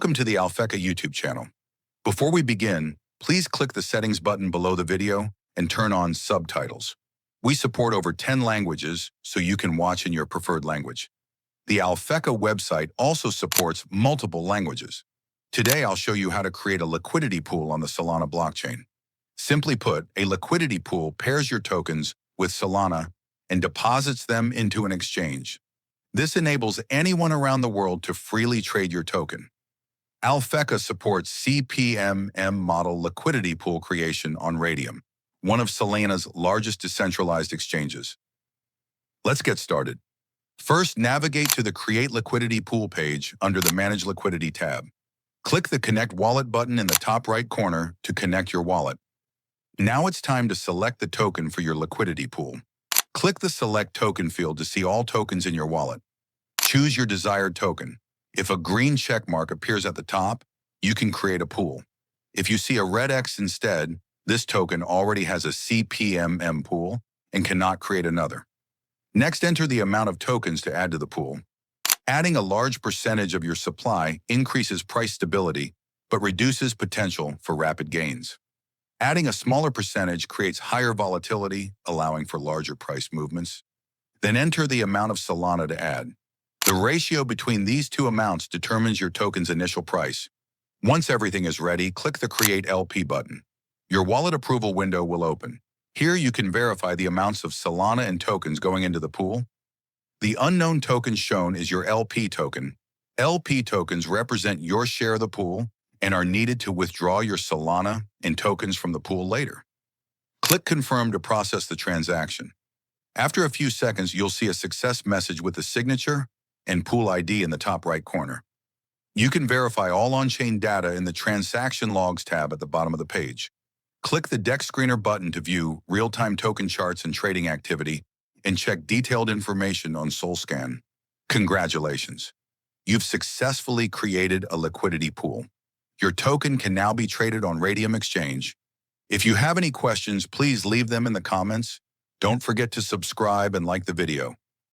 Welcome to the Alphecca YouTube channel. Before we begin, please click the settings button below the video and turn on subtitles. We support over 10 languages, so you can watch in your preferred language. The Alphecca website also supports multiple languages. Today, I'll show you how to create a liquidity pool on the Solana blockchain. Simply put, a liquidity pool pairs your tokens with Solana and deposits them into an exchange. This enables anyone around the world to freely trade your token. Alphecca supports CPMM model liquidity pool creation on Raydium, one of Solana's largest decentralized exchanges. Let's get started. First, navigate to the Create Liquidity Pool page under the Manage Liquidity tab. Click the Connect Wallet button in the top right corner to connect your wallet. Now it's time to select the token for your liquidity pool. Click the Select Token field to see all tokens in your wallet. Choose your desired token. If a green check mark appears at the top, you can create a pool. If you see a red X instead, this token already has a CPMM pool and cannot create another. Next, enter the amount of tokens to add to the pool. Adding a large percentage of your supply increases price stability, but reduces potential for rapid gains. Adding a smaller percentage creates higher volatility, allowing for larger price movements. Then enter the amount of Solana to add. The ratio between these two amounts determines your token's initial price. Once everything is ready, click the Create LP button. Your wallet approval window will open. Here you can verify the amounts of Solana and tokens going into the pool. The unknown token shown is your LP token. LP tokens represent your share of the pool and are needed to withdraw your Solana and tokens from the pool later. Click Confirm to process the transaction. After a few seconds, you'll see a success message with the signature and pool ID in the top right corner. You can verify all on-chain data in the Transaction Logs tab at the bottom of the page. Click the Deck Screener button to view real-time token charts and trading activity and check detailed information on SolScan. Congratulations! You've successfully created a liquidity pool. Your token can now be traded on Raydium Exchange. If you have any questions, please leave them in the comments. Don't forget to subscribe and like the video.